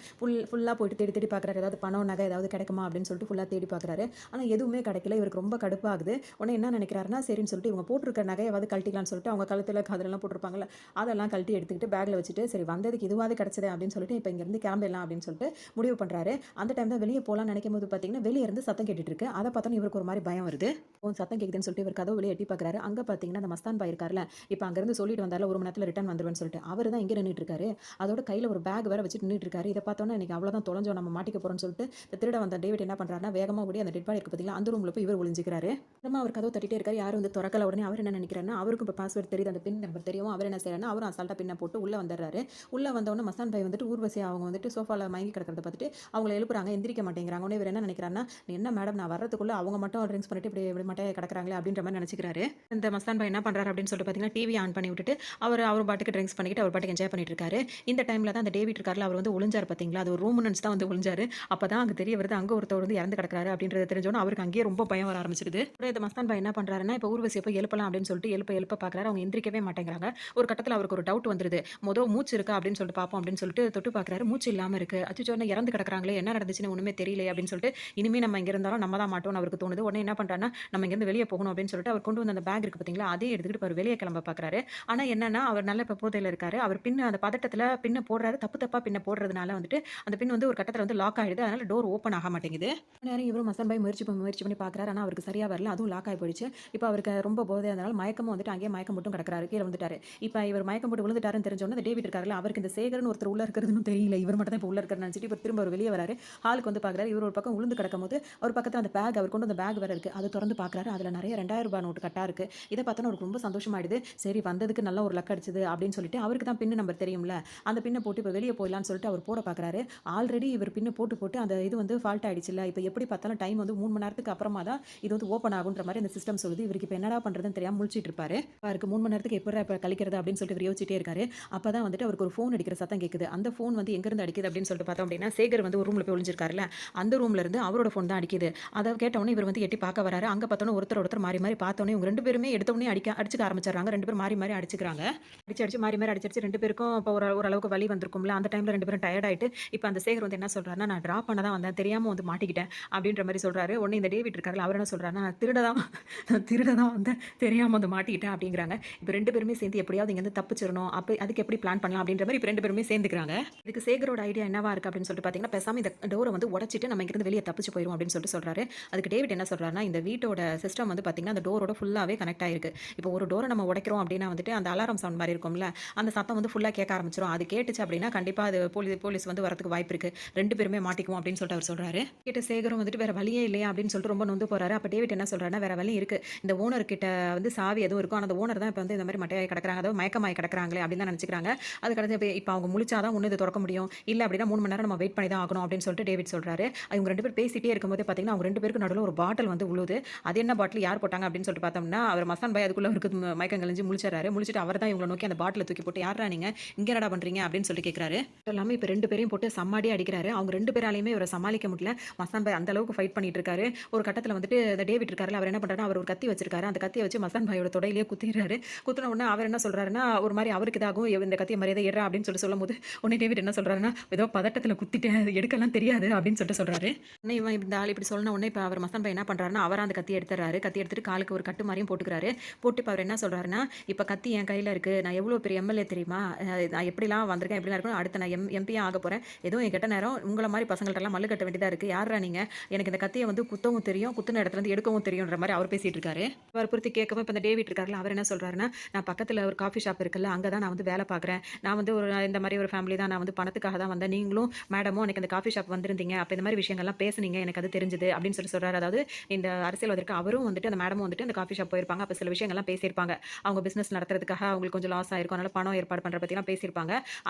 ஃபுல்லா போயிட்டு தேடி தேடி பார்க்குறாரு. ஏதாவது பணம், நகை ஏதாவது கிடைக்குமா அப்படின்னு சொல்லிட்டு ஃபுல்லா தேடி பார்க்குறாரு. ஆனா எதுவுமே கிடைக்கல. இவருக்கு ரொம்ப கடுப்பாகுது. உடனே என்ன நினைக்கிறாருன்னா, சரின்னு சொல்லிட்டு இவங்க போட்டிருக்க நகையாவது கழட்டிக்கலாம்னு சொல்லிட்டு அவங்க கழுத்துல, காதுலலாம் போட்டிருப்பாங்கல்ல, அதெல்லாம் கழட்டி எடுத்துக்கிட்டு பேக்ல வச்சுட்டு, சரி வந்ததுக்கு இதுவாவது கிடைச்சதே அப்படின்னு சொல்லிட்டு, இப்ப இங்கேருந்து கிளம்பிடலாம் அப்படின்னு சொல்லிட்டு முடிவு பண்றாரு. அந்த டைம் தான் வெளிய போலாம்னு நினைக்கும்போது பார்த்தீங்கன்னா, வெளிய இருந்து சத்தம் கேட்டுட்டு இருக்கு. அத பார்த்தோனே இவருக்கு ஒரு மாரி பயம் வருது. சத்தம் கேட்குதுன்னு சொல்லிட்டு இவர் கதவு வெளிய எட்டி பார்க்குறாரு. அங்க பார்த்தீங்கன்னா, அந்த மஸ்தான் பாய் இருக்கார்ல, இப்ப அங்கேருந்து சொல்லிட்டு வந்தார்ல 1 மணி நேரத்துல ரிட்டர்ன் வந்துருவேன்னு சொல்லிட்டு, அவரு தான் இங்க நின்னுட்டு இருக்காரு. அதோட கையில ஒரு பேக் வேற வச்சுட்டு நின்னுட்டு இருக்காரு. இத பார்த்தோனே இன்னைக்கு அவ்வளோதான் தொலைஞ்சோம் நம்ம மாட்டிக்க போறோம்னு சொல்லிட்டு, இந்த திருட வந்த டேவிட் என்ன பண்றாருன்னா, வேகமா ஓடி அந்த டெட் பாடி இருக்கு பார்த்தீங்களா, அந்த ரூம்ல போய் இவர் ஒளிஞ்சுக்கிறாரு. அப்புறமா அவர் கதவு தட்டிட்டே இருக்காரு. யாரும் வந்து தொறக்கல. உடனே அவர் என்ன நினைக்கிறாருன்னா, அவருக்கும் இப்ப பாஸ்வேர்ட் தெரியுது. அந்த பின் நம்பர் தெரியும். அவர் என்ன செய்றாருன்னா, அவரும் அசால்ட்டா பின்ன போட்டு உள்ள வந்துர்றாரு. உள்ள வந்தவுடனே மஸ்தான் பாய் வந்துட்டு ஊர்வசி அவங்க வந்துட்டு சோஃபால மயங்கி கிடக்கிறத பார்த்துட்டு அவங்கள எழுப்புறாங்க. எந்திரிக்க மாட்டேங்கிறாங்க. உடனே இவர் என்ன நினைக்கிறாருன்னா, என்ன மேடம் நான் வர்றதுக்குள்ள அவங்க மட்டும் ட்ரிங்க்ஸ் பண்ணிட்டு இப்படி மட்டையா கிடக்குறாங்களே அப்படின்ற மாரி நினைச்சுக்கிறாரு. இந்த மஸ்தான் பாய் என்ன பண்றாரு அப்படின்னு சொல்லிட்டு பார்த்தீங்கன்னா, டிவி ஆன் பண்ணி விட்டுட்டு அவர் பாட்டுக்கு ட்ரிங்க்ஸ் பண்ணிக்கிட்டு அவர் பாட்டுக்கு என்ஜாய் பண்ணிட்டு இருக்காரு. இந்த டைம்ல தான் அந்த டேவிட் இருக்கார்ல, அவர் வந்து ஒளிஞ்சாரு பார்த்தீங்களா, அது ஒரு ரூம்னு நினைச்சு தான் வந்து ஒளிஞ்சாரு. அப்பதான் அங்க தெரிய வருது அங்க ஒருத்தர் வந்து இறந்து கிடக்குறாரு அப்படின்றது தெரிஞ்சோனே அவருக்கு அங்கேயே ரொம்ப பயம் வர ஆரம்பிச்சிடுது. உடனே இந்த மஸ்தான் பாய் என்ன பண்றாருன்னா, இப்ப ஊர்வசிய போய் எழுப்பலாம் அப்படின்னு சொல்லிட்டு எழுப்ப பார்க்குறாரு. அவங்க எந்திரிக்கவே மாட்டேங்கிறாங்க. ஒரு கட்டத்துல அவருக்கு ஒரு டவுட் வந்துருது. மூச்சு இருக்கா அப்படின்னு சொல்லிட்டு பார்ப்போம் அப்படின்னு சொல்லிட்டு தொட்டு பார்க்குறாரு. மூச்சு இல்லாம இருக்கு. அச்சச்சோ! என்ன இறந்து கிடக்குறாங்களே! என்ன நடந்துச்சுன்னு ஒண்ணுமே தெரியலையே அப்படின்னு சொல்லிட்டு, இனிமே நம்ம இங்க இருந்தாலும் நம்ம தான் மாட்டோம்னு அவருக்கு தோணுது. உடனே என்ன பண்றாருன்னா, நம்ம இங்கேருந்து வெளிய போகணும் அப்படின்னு சொல்லிட்டு அவர் கொண்டு வந்த அந்த பேக் இருக்கு பார்த்தீங்களா, அதையும் எடுத்துக்கிட்டு இப்ப அவரு வெளிய கிளம்ப பார்க்குறாரு. ஆனா என்னன்னா, அவர் நல்ல இப்ப போதையில இருக்காரு. அவர் அந்த பதட்டத்துல பின்ன போடுறாரு. தப்பா பின்ன போடுறதுனால வந்துட்டு, அந்த பின் வந்து ஒரு கட்டத்துல வந்து லாக் ஆயிடுது. அதனால டோர் ஓப்பன் ஆக மாட்டேங்குது. நேரம் இவரும் மஸ்தான் பாய் முயற்சி பண்ணி பார்க்குறாரு. ஆனா அவருக்கு சரியா வரல. அதுவும் லாக் ஆகி போயிடுச்சு. இப்ப அவருக்கு ரொம்ப போதையா இருந்தனால மயக்கமும் வந்துட்டு அங்கேயே மயக்கம் போட்டும் கிடக்குறாரு. கீழ விழுந்துட்டாரு. இப்ப இவர் மயக்கம் போட்டு விழுந்துட்டாருன்னு தெரிஞ்சோனே அந்த டேவிட் இருக்காருல்ல, அவருக்கு இந்த சேகர்ன்னு ஒருத்தர் உள்ள இருக்கிறதுன்னு தெரியல. இவர் மட்டும் தான் இப்ப உள்ள இருக்காருன்னு நினைச்சுட்டு இப்ப திரும்ப அவர் வெளிய வராரு. ஹாலுக்கு வந்து பார்க்குறாரு. இவர் ஒரு பக்கம் விழுந்து கிடக்கும்போது, ஒரு பக்கத்துல அந்த பேக் அவர் கொண்டு வந்த பேக் வேற இருக்கு. அத தொறந்து பார்க்குறாரு. அதுல நெறைய ரூ. 2000 நோட்டு கட்டா இருக்கு. இத பார்த்தோனே அவருக்கு ரொம்ப சந்தோஷமாயிடுது. சரி வந்ததுக்கு நல்ல ஒரு லக் அடிச்சது அப்படின்னு சொல்லிட்டு, அவருக்கு தான் பின் நம்பர் தெரியும்ல. அந்த பின்ன போட்டு இப்ப வெளிய போயிடலாம்னு சொல்லிட்டு அவர் போட பார்க்குறாரு. ஆல்ரெடி இவர் பின்ன போட்டு அந்த இது வந்து ஃபால்ட் ஆயிடுச்சுல்ல. இல்லை, இப்போ எப்படி பார்த்தாலும் டைம் வந்து 3 மணி நேரத்துக்கு அப்புறமா தான் இது வந்து ஓப்பன் ஆகுன்ற மாதிரி அந்த சிஸ்டம் சொல்லுது. இவருக்கு இப்போ என்னடா பண்ணுறதுன்னு தெரியாமல் முழிச்சிட்டு இருப்பாரு. அவருக்கு 3 மணி நேரத்துக்கு எப்படா இப்போ கழிக்கிறது அப்படின்னு சொல்லிட்டு இவர் யோசிச்சிட்டே இருக்காரு. அப்போ தான் வந்துட்டு அவருக்கு ஒரு ஃபோன் அடிக்கிற சத்தம் கேட்குது. அந்த ஃபோன் வந்து எங்கேருந்து அடிக்குது அப்படின்னு சொல்லிட்டு பார்த்தோம் அப்படின்னா, சேகர் வந்து ஒரு ரூமில் போய் ஒளிஞ்சிருக்காருல்ல, அந்த ரூம்ல இருந்து அவரோட ஃபோன் தான் அடிக்குது. அதை கேட்டவுடனே இவர் வந்து எட்டி பார்க்க வராரு. அங்கே பார்த்தோன்னே ஒருத்தர் மாறி மாறி பார்த்தோன்னே இவங்க 2 பேருமே எடுத்தவுடனே அடிச்சுக்க ஆரம்பிச்சிடுறாங்க. 2 பேரும் மாறி மாறி அடிச்சுக்கிறாங்க. அடிச்சு மாறி மாறி அடிச்சு 2 பேருக்கும் இப்போ ஓரளவுக்கு வலி வந்திருக்கும்ல. அந்த டைம்ல 2 பேரும் டயர்ட் ஆயிட்டு இப்போ அந்த சேகர் வந்து என்ன சொல்றாருன்னா, நான் டிராப் பண்ண தான் வந்தேன், தெரியாம வந்து மாட்டிக்கிட்டேன் அப்படின்ற மாதிரி சொல்றாரு. உடனே இந்த டேவிட் இருக்காருல்ல, அவர் என்ன சொல்றாருன்னா, நான் திருட தான் வந்தேன், தெரியாம வந்து மாட்டிக்கிட்டேன் அப்படிங்கிறாங்க. இப்போ 2 பேருமே சேர்ந்து எப்படியாவது இங்க இருந்து தப்பிச்சிரணும், அப்ப அதுக்கு எப்படி பிளான் பண்ணலாம் அப்படின்ற மாதிரி இப்போ 2 பேருமே சேர்ந்துக்கிறாங்க. இதுக்கு சேகரோட ஐடியா என்னவா இருக்கு அப்படின்னு சொல்லிட்டு பார்த்தீங்கன்னா, பேசாம இந்த டோரை வந்து உடைச்சிட்டு நம்ம இங்கிருந்து வெளியே தப்பிச்சு போயிரும் அப்படின்னு சொல்லிட்டு சொல்றாரு. அதுக்கு டேவிட் என்ன சொல்றாருன்னா, இந்த வீட்டோட சிஸ்டம் வந்து பார்த்தீங்கன்னா அந்த டோரோட ஃபுல்லாவே கனெக்ட் ஆயிருக்கு. இப்போ ஒரு டோரை நம்ம உடைக்கிறோம் அப்படின்னா வந்துட்டு அந்த அலாரம் சவுண்ட் மாதிரி இருக்கும்ல, அந்த சத்தம் வந்து ஃபுல்லா கேட்க ஆரம்பிச்சிரும். அது கேட்டுச்சு அப்படின்னா கண்டிப்பா அது போலீஸ் வந்து வரதுக்கு வாய்ப்பு இருக்கு. 2 பேருமே மாட்டிக்குவோம் அப்படின்னு சொல்லிட்டு அவர் சொல்றாரு. கேட்ட சேகரும் வந்துட்டு வேற வழியே இல்லையா அப்படின்னு சொல்லிட்டு ரொம்ப நொந்து போறாரு. அப்ப டேவிட் என்ன சொல்றாருன்னா, வேற வழி இருக்கு. இந்த ஓனர் கிட்ட வந்து சாவி எதுவும் இருக்கும். ஆனா அந்த ஓனர் தான் இப்ப வந்து இந்த மாதிரி மட்டையாய் கிடக்குறாங்க, அதாவது மயக்கமாய் கிடக்குறாங்களே அப்படின்னு தான் நினைச்சுக்கிறாங்க. அதுக்கு அடுத்து இப்ப அவங்க முழிச்சாதான் ஒண்ணு இது திறக்க முடியும். இல்ல அப்படின்னா 3 மணி நேரம் நம்ம வெயிட் பண்ணி தான் ஆகணும் அப்படின்னு சொல்லிட்டு டேவிட் சொல்றாரு. அவங்க 2 பேர் பேசிட்டே இருக்கும்போது பாத்தீங்கன்னா அவங்க 2 பேருக்கு நடுவுல ஒரு பாட்டில் வந்து உழுது. அது என்ன பாட்டில் யார் போட்டாங்க அப்படின்னு சொல்லிட்டு பார்த்தோம்னா, அவர் மஸ்தான் பாய் அதுக்குள்ள அவருக்கு மயக்கம் கழிஞ்சு முழிச்சாரு. முழிச்சிட்டு அவர் தான் இவங்களை நோக்கி அந்த பாட்டில தூக்கி போட்டு, யாரா நீங்க இங்க என்னடா பண்றீங்க அப்படின்னு சொல்லிட்டு கேட்கிறாரு. எல்லாமே இப்ப 2 பேரையும் போட்டு சம்மாடி அடிக்கிறாரு. அவங்க 2 பேராலையுமே இவரை சமாளிக்க முடியல. மஸ்தான் பாய் அந்த அளவுக்கு ஃபைட் பண்ணிட்டு இருக்காரு. ஒரு கட்டத்துல வந்துட்டு இந்த டேவிட் இருக்காருல, அவர் என்ன பண்றாருன்னா, அவர் ஒரு கத்தி வச்சிருக்காரு. அந்த கத்தியை வச்சு மஸ்தான் பாயோட தொடையிலேயே குத்திடுறாரு. குத்துன உடனே அவர் என்ன சொல்றாருன்னா, ஒரு மாதிரி அவருக்கு இதாகும், இந்த கத்தியை மரியாதை ஏறா அப்படின்னு சொல்லும்போது உடனே டேவிட் என்ன சொல்றாருன்னா, ஏதோ பதட்டத்துல குத்திட்டேன், எடுக்கலாம் தெரியாது அப்படின்னு சொல்லிட்டு சொல்றாரு. உடனே இவன் இந்த ஆள் இப்படி சொன்ன உடனே இப்ப அவர் மஸ்தான் பாய் என்ன பண்றாருன்னா, அவர் அந்த கத்தி எடுத்துறாரு. கத்தி எடுத்துட்டு காலுக்கு ஒரு கட்டு மாதிரியும் போட்டுக்கிறாரு. போட்டு இப்ப அவர் என்ன சொல்றாருன்னா, இப்ப கத்தி என் கையில இருக்கு, நான் எவ்வளவு பெரிய எம்எல்ஏ தெரியுமா, நான் எப்படிலாம் வந்திருக்கேன், எப்படிலாம் இருக்கணும், அடுத்து நான் எம்பியா ஆக போறேன், ஏதோ என் கெட்ட நேரம் உங்களை மாதிரி பசங்கள்ட்ட எல்லாம் மல்லு கட்ட வேண்டியதா இருக்கு, யாரா நீங்க, எனக்கு இந்த கத்தியை வந்து குத்தவும் தெரியும், குத்துன இடத்துல இருந்து எடுக்கவும் தெரியும்ன்ற மாதிரி அவர் பேசிட்டு இருக்காரு. அவர் பொறுத்து கேட்கவும் இப்ப இந்த டேவிட் இருக்காருல, அவர் என்ன சொல்றாருன்னா, நான் பக்கத்துல ஒரு காஃபி ஷாப் இருக்குல்ல, அங்கதான் நான் வந்து வேலை பார்க்குறேன், நான் வந்து ஒரு இந்த மாதிரி ஒரு ஃபேமிலி தான், நான் வந்து பணத்துக்காக தான் வந்தேன், நீங்களும் மேடமும் எனக்கு அந்த காஃபி ஷாப் வந்திருந்தீங்க, அப்ப இந்த மாதிரி விஷயங்கள்லாம் பேசுனீங்க, எனக்கு அது தெரிஞ்சது அப்படின்னு சொல்றாரு. அதாவது இந்த அரசியல்வாதிக்கு அவரும் வந்துட்டு அந்த மேடமும் வந்துட்டு அந்த காஃபி ஷாப் போயிருப்பாங்க. அப்ப சில விஷயங்கள்லாம் பேசியிருப்பாங்க. அவங்க பிசினஸ் நடத்துறதுக்காக அவங்களுக்கு கொஞ்சம் லாஸ் ஆயிருக்கும், அதனால பணம் ஏற்பாடு பண்ற பத்திலாம் பேசியிருப்பாங்க.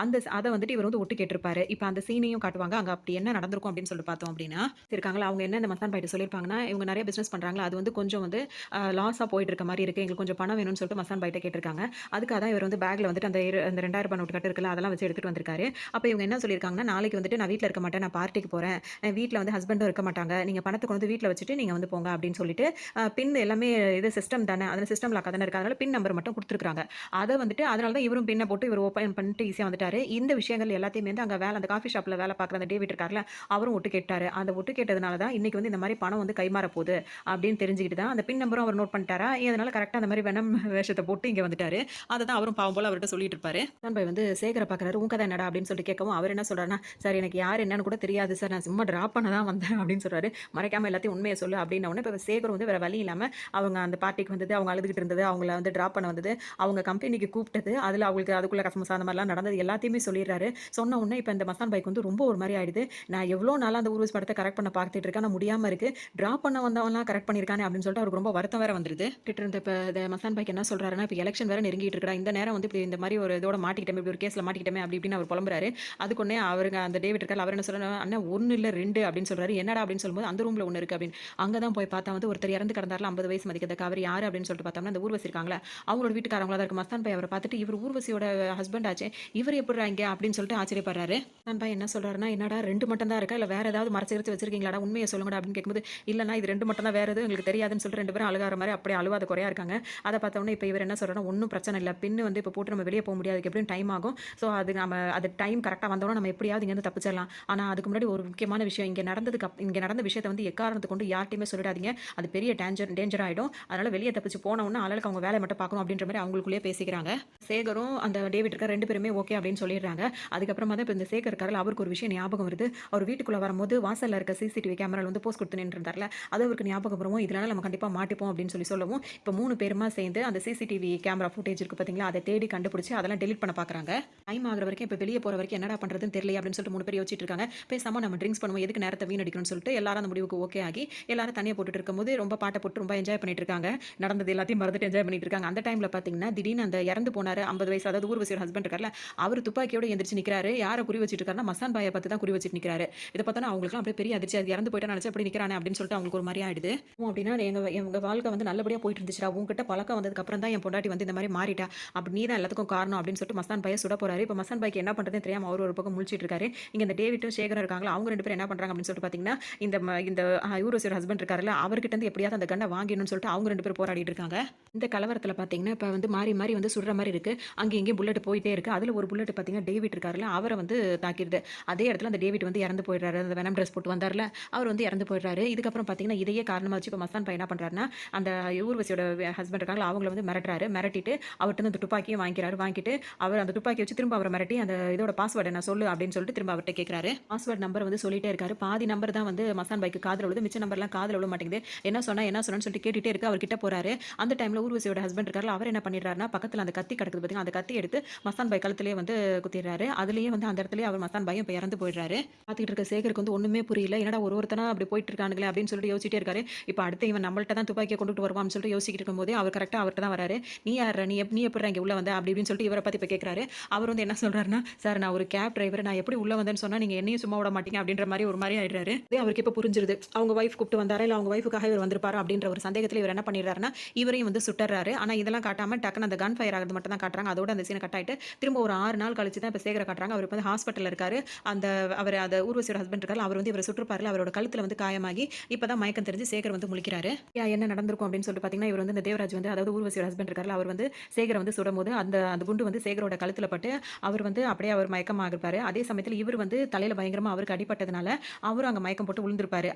அதை வந்துட்டு இவர் வந்து ஒட்டு கேட்டிருப்பாரு. இப்ப அந்த சீனையும் காட்டுவாங்க. அங்க அப்படி என்ன நடந்திருக்கும் அப்படின்னு சொல்லிட்டு பார்த்தோம் அப்படின்னா, இருக்காங்களா அவங்க என்ன இந்த மஸ்தான் பாய்ட்ட சொல்லியிருப்பாங்கன்னா, இவங்க நிறைய பிசினஸ் பண்றாங்களா, அது வந்து கொஞ்சம் வந்து லாஸா போயிட்டு இருக்க மாதிரி இருக்கு, எங்களுக்கு கொஞ்சம் பணம் வேணும்னு சொல்லிட்டு மஸ்தான் பாய்ட்ட கேட்டிருக்காங்க. அதுக்காக தான் இவர் வந்து பேக்ல வந்துட்டு அந்த 2000 நோட்டு கட்டு இருக்குல்ல, அதெல்லாம் வச்சு எடுத்துட்டு வந்திருக்காரு. அப்ப இவங்க என்ன சொல்லியிருக்காங்கன்னா, நாளைக்கு வந்துட்டு நான் வீட்ல இருக்க மாட்டேன், நான் பார்ட்டிக்கு போறேன், வீட்ல வந்து ஹஸ்பண்டும் இருக்க மாட்டாங்க, நீங்க பணத்தை கொண்டு வந்து வீட்ல வச்சுட்டு நீங்க வந்து போங்க அப்படின்னு சொல்லிட்டு பின் எல்லாமே இது சிஸ்டம் தானே, அதில் சிஸ்டம் லாக்காக தானே இருக்கு, அதனால பின் நம்பர் மட்டும் கொடுத்துருக்காங்க. அதை வந்துட்டு அதனால தான் இவரும் பின்னை போட்டு இவர் ஓப்பன் பண்ணிட்டு ஈஸியாக வந்துட்டாரு. இந்த விஷயங்கள் எல்லாத்தையுமே வந்து அங்கே அந்த காஃபி ஷாப்பில் வேலை பார்க்குற அந்த டேவிட் இருக்கார்ல, அவரும் ஒட்டு கேட்டாரு. அந்த ஒட்டு கேட்டதுனால தான் இன்னைக்கு வந்து இந்த மாதிரி பணம் வந்து கைமாற போகுது அப்படின்னு தெரிஞ்சுக்கிட்டு தான் அந்த பின் நம்பரும் அவர் நோட் பண்ணிட்டாரா, அதனால கரெக்டாக அந்த மாதிரி வெனம் வேஷத்தை போட்டு இங்கே வந்துட்டாரு. அதை தான் அவரும் பாவம் போல அவர்கிட்ட சொல்லிட்டு இருப்பாரு. பாய் வந்து சேகரை பார்க்குறாரு. உங்க கதை என்னடா அப்படின்னு சொல்லிட்டு கேட்கவும் அவர் என்ன சொல்றாருன்னா, சார் எனக்கு யார் என்னன்னு கூட தெரியாது சார், நான் சும்மா டிராப் பண்ண தான் வந்தேன் அப்படின்னு சொல்றாரு. மறைக்காம எல்லாத்தையும் உண்மையை சொல்லு அப்படின்ன உடனே இப்போ சேகர் வந்து வேற வழி இல்லாம அவங்க அந்த பார்ட்டிக்கு வந்தது, அவங்க அழுதுகிட்டு இருந்தது, அவங்கள வந்து டிராப் பண்ண வந்தது, அவங்க கம்பெனிக்கு கூப்பிட்டது, அதுல அவங்களுக்கு அதுக்குள்ள கசமசா அந்த மாதிரிலாம் நடந்தது எல்லாத்தையுமே சொல்லிடுறாரு. சொன்ன உடனே இப்போ இந்த மஸ்தான் பாய்க்கு வந்து ரொம்ப ஒரு மாதிரி ஆயிடுது. நான் எவ்வளோ நாளாக அந்த ஊர்வசி படத்தை கரெக்ட் பண்ண பார்த்துட்டு இருக்கேன், ஆனால் முடியாம இருக்கு, டிராப் பண்ண வந்தவன்லாம் கரெக்ட் பண்ணியிருக்கானே அப்படின்னு சொல்லிட்டு அவருக்கு ரொம்ப வருத்தம் வேற வந்துருது. கிட்ட இருந்த இப்போ இந்த மஸ்தான் பாய்க்கு என்ன சொல்றாருன்னா, இப்போ எலெக்ஷன் வேற நெருங்கிட்டு இருக்கா, இந்த நேரம் வந்து இப்படி இந்த மாதிரி ஒரு இதோட மாட்டிக்கிட்டமே, இப்படி ஒரு கேஸ்ல மாட்டிக்கிட்டமே அப்படி இப்படின்னு அவர் புலம்புறாரு. அதுக்கு அவருங்க அந்த டேவிட் இருக்காரு, அவர் என்ன சொல்றாரு, அண்ணா 1 இல்ல 2 அப்படின்னு சொல்றாரு. என்னடா அப்படின்னு சொல்லும்போது அந்த ரூம்ல 1 இருக்கு அப்படின்னு அங்கதான் போய் பார்த்தா வந்து ஒருத்தர் இறந்து கிடந்தாருல, 50 வயசு மதிக்கத்தக்க, அவர் யாரு அப்படின்னு சொல்லிட்டு பார்த்தோம்னா அந்த ஊர்வசி இருக்காங்களா, அவங்களோட வீட்டுக்காரங்களா தான் இருக்கு. மஸ்தான் பாய் அவரை பார்த்துட்டு இவர் ஊர்வசியோட ஹஸ்பண்ட் ஆச்சு, இவர் எப்படி இங்க அப்படின்னு சொல்லிட்டு ஆச்சரியப்படுறாரு. மஸ்தான் பாய் என்ன சொல்றாருன்னா, என்னடா 2 மட்டும் தான் இருக்கா, இல்ல வேற ஏதாவது மறைச்சு வச்சிருக்கீங்களாடா, உண்மையை சொல்லுங்கடா அப்படின்னு கேட்கும்போது, இல்லைன்னா இது 2 மட்டும் தான், வேற எதுவும் எங்களுக்கு தெரியாதுன்னு சொல்லிட்டு 2 பேரும் அழுகார மாதிரி அப்படியே அழுவாத குறையா இருக்காங்க. அதை பார்த்தோன்னே இப்போ இவர் என்ன சொல்றாருன்னா, ஒன்றும் பிரச்சனை இல்லை, பின்னு வந்து இப்போ போட்டு நம்ம வெளியே போக முடியாது, அதுக்கு எப்படியும் டைம் ஆகும், ஸோ அது நம்ம அது டைம் கரெக்டாக வந்தோம்னா நம்ம எப்படியாவது இங்கேருந்து தப்பிச்சிடலாம். ஆனால் அதுக்கு முன்னாடி ஒரு முக்கியமான விஷயம், இங்கே நடந்த விஷயத்தை வந்து எக்காரணத்தை கொண்டு யார்ட்டையுமே சொல்லிடாதீங்க, அது பெரிய டேஞ்சர் ஆகிடும், அதனால வெளியே தப்பிச்சு போனவொன்னே ஆளுக்கு அவங்க வேலையை மட்டும் பார்க்கணும் அப்படின்ற மாதிரி அவங்களுக்குள்ளேயே பேசிக்கிறாங்க. சேகரும் அந்த டேவிட் இருக்க 2 பேருமே ஓகே அப்படின்னு சொல்லிடுறாங்க. அதுக்கப்புறமா தான் இப்போ இந்த சேகர் இருக்காருல, அவருக்கு ஒரு விஷயம் ஞாபகம் வருது. அவர் வீட்டுக்குள்ளே வரும்போது வாசலில் இருக்க சிசிடிவி கேமராவில் வந்து போஸ்ட் கொடுத்து நின்றுருந்தார்ல, அது அவருக்கு ஞாபகம் வரவும், இதனால நம்ம கண்டிப்பாக மாட்டிப்போம் அப்படின்னு சொல்லவும், இப்போ 3 பேருமா சேர்ந்து அந்த சிசிடிவி கேமரா ஃபுட்டேஜ் இருக்கு பார்த்தீங்களா, அதை தேடி கண்டுபிடிச்சி அதெல்லாம் டெலிட் பண்ண பார்க்குறாங்க. டைம் ஆகிற வரைக்கும் இப்போ வெளியே போகிற வரைக்கும் என்னடா பண்ணுறதுன்னு தெரியல அப்படின்னு சொல்லிட்டு 3 பேர் யோசிச்சுட்டு இருக்காங்க. பேசாமல் நம்ம ட்ரிங்க்ஸ் பண்ணுவோம், எதுக்கு நேரத்தை வீணடிக்கணும்னு சொல்லிட்டு எல்லாரும் அந்த முடிவுக்கு ஓகே ஆகி எல்லாரும் தனியாக போட்டுட்டு இருக்கும்போது ரொம்ப பாட்டை போட்டு ரொம்ப என்ஜாய் பண்ணிட்டு இருக்காங்க. நடந்தது எல்லாத்தையும் மறந்துட்டு என்ஜாய் பண்ணிட்டு இருக்காங்க. அந்த டைம்ல பார்த்தீங்கன்னா திடீர்னு அந்த இறந்து போனாரு 50 வயசு, அதாவது ஊர்வசியோட ஹஸ்பண்ட் இருக்கார்ல, அவர் துப்பாக்கியோட எந்திரிச்சு நிற்கிறாரு. யாரை குறி வச்சிட்டு இருக்காருன்னா மஸ்தான் பாயை பார்த்து தான் குறி வச்சிட்டு நிற்கிறாரு. இதை பார்த்தோன்னா அவங்களுக்கு அப்படியே பெரிய பெரிய அதிர்ச்சி. அது இறந்து போயிட்டான்னு நினச்சு அப்படி நிற்கிறானே அப்படின்னு சொல்லிட்டு அவங்களுக்கு ஒரு மாதிரி ஆயிடுது. அப்படின்னா எங்க வாழ்க்கை வந்து நல்லபடியாக போயிட்டு இருந்துச்சுடா. உங்ககிட்ட பழக்கம் வந்ததுக்கப்புறம் தான் என் பொண்டாட்டி வந்து இந்த மாதிரி மாறிட்டா. அப்படி நீ தான் எல்லாத்துக்கும் காரணம் அப்படின்னு சொல்லிட்டு மஸ்தான் பாயை சுட போறாரு. இப்போ மஸ்தான் பாய்க்கு என்ன பண்ணுறதுன்னு தெரியாம அவர் ஒரு பக்கம் முழிச்சிட்டு இருக்காரு. இங்கே இந்த டேவிட்டும் சேகரும் இருக்காங்களா, அவங்க 2 பேரும் என்ன பண்ணுறாங்க அப்படின்னு சொல்லிட்டு பார்த்தீங்கன்னா, இந்த ஊர்வசியோட ஹஸ்பண்ட் இருக்காருல்ல, அவர்கிட்ட இருந்து எப்படியாவது அந்த கன்னை வாங்கிடணும்னு சொல்லிட்டு அவங்க 2 பேரும் போராடிட்டு இருக்காங்க. இந்த கலவரத்தில் பார்த்தீங்கன்னா இப்போ வந்து மாறி மாறி வந்து சுடுற மாதிரி இருக்கு. அங்கே இங்கேயும் புல்லட் போயிட்டே இருக்கு. அதில் ஒரு புல்லட் பார்த்தீங்கன்னா டேவிட் இருக்காருல்ல, அவரை வந்து தாக்கிடுது. அதே இடத்துல அந்த டேவிட் வந்து இறந்து போயிடுறாரு. அந்த வெனம் ட்ரெஸ் போட்டு வந்தார்ல, அவர் வந்து இறந்து போயிடுறாரு. இதுக்கப்புறம் பார்த்தீங்கன்னா இதையே காரணமாக வச்சு இப்போ மஸ்தான் பாய் என்ன பண்ணுறாருன்னா, அந்த ஊர்வசியோட ஹஸ்பண்ட் இருக்காங்களா, அவங்கள வந்து மிரட்டுறாரு. மிரட்டிட்டு அவர்கிட்ட அந்த துப்பாக்கியும் வாங்கிக்கிறாரு. வாங்கிட்டு அவர் அந்த துப்பாக்கி வச்சு திரும்ப அவரை மிரட்டி அந்த இதோட பாஸ்வேர்டு என்ன சொல்லு அப்படின்னு சொல்லிட்டு திரும்ப அவர்கிட்ட கேட்குறாரு. பாஸ்வேர்ட் நம்பர் வந்து சொல்லிட்டே இருக்காரு. பாதி நம்பர் தான் வந்து மஸ்தான் பாய்க்கு காதில் விழுது, மிச்ச நம்பர்லாம் காதில் விழ மாட்டேங்குது. என்ன சொன்னு சொல்லிட்டு கேட்டுட்டே இருக்கு. அவர் கிட்ட போறாரு. அந்த டைம்ல ஊர்வசியோட ஹஸ்பண்ட் இருக்காரு, அவர் என்ன பண்ணிடுறாருன்னா, பக்கத்தில் அந்த கத்தி கிடக்குது பார்த்தீங்கன்னா, அந்த கத்தி எடுத்து மஸ்தான் பாய் கழுத்திலேயே வந்து குத்திடுறாரு. அதுலேயே வந்து அந்த இடத்துலயே அவர் மஸ்தான் பாயும் இப்போ இறந்து போயிடுறாரு. பார்த்துக்கிட்டு இருக்க சேகருக்கு வந்து ஒன்றுமே புரியல. என்னடா ஒருத்தனா அப்படி போயிட்டு இருக்கானுங்களே அப்படின்னு சொல்லிட்டு யோசிச்சுட்டே இருக்காரு. இப்போ அடுத்து இவன் நம்மள்ட்ட தான் துப்பாக்கியை கொண்டுட்டு வருவான்னு சொல்லிட்டு யோசிக்கிட்டு இருக்கும்போதே அவர் கரெக்டாக அவர்கிட்ட தான் வராரு. நீ யார், நீ எப்படி இங்கே உள்ள வந்த அப்படி இப்படின்னு சொல்லிட்டு இவரை பற்றி இப்போ கேட்குறாரு. அவர் வந்து என்ன சொல்றாருன்னா, சார் நான் ஒரு கேப் டிரைவர், நான் எப்படி உள்ள வந்தேன்னு சொன்னா நீங்க என்னையும் சும்மா விட மாட்டீங்க அப்படின்ற மாதிரி ஒரு மாதிரி ஆயிடுறாரு. அவருக்கு இப்போ புரிஞ்சிருது, அவங்க வைஃப் கூப்பிட்டு வந்தாரா இல்லை அவங்க வைஃபுக்காக இவர் வந்திருப்பாரு அப்படின்ற ஒரு சந்தேகத்தில் இவர் என்ன பண்ணிடுறாருன்னா, இவரையும் வந்து சுட்டுறாரு. ஆனால் இதெல்லாம் காட்டாம டக்குன்னு அந்த கன் ஃபயர் ஆகிறது மட்டும் தான் காட்டுறாங்க. அதோட அந்த சீனை கட் ஆயிட்டு திரும்ப ஒரு 6 நாள் கழிச்சு தான் இப்போ சேகரை காட்டுறாங்க. அவர் வந்து ஹாஸ்பிட்டலில் இருக்காரு. அவர் அந்த ஊர்வசியோட ஹஸ்பண்ட் இருக்காரு, அவர் வந்து இவரை சுற்றுப்பாருல, அவரோட கழுத்தில் வந்து காயமாகி இப்போதான் மயக்கம் தெரிஞ்சு சேகர் வந்து முழிக்கிறாரு. என்ன நடந்திருக்கும் அப்படின்னு சொல்லிட்டு பார்த்தீங்கன்னா, இவர் வந்து இந்த தேவராஜ் வந்து, அதாவது ஊர்வசியோட ஹஸ்பண்ட் இருக்காரு, அவர் வந்து சேகரை வந்து சுடும்போது அந்த குண்டு வந்து சேகரோட கழுத்தில் பட்டு அவர் வந்து அப்படியே அவர் மயக்கமாக இருப்பாரு. அதே சமயத்தில் இவர் வந்து தலையில் பயங்கரமாக அவருக்கு அடிப்பட்டதுனால அவரும் அங்கே மயக்கம் போட்டு விழுந்திருப்பாரு.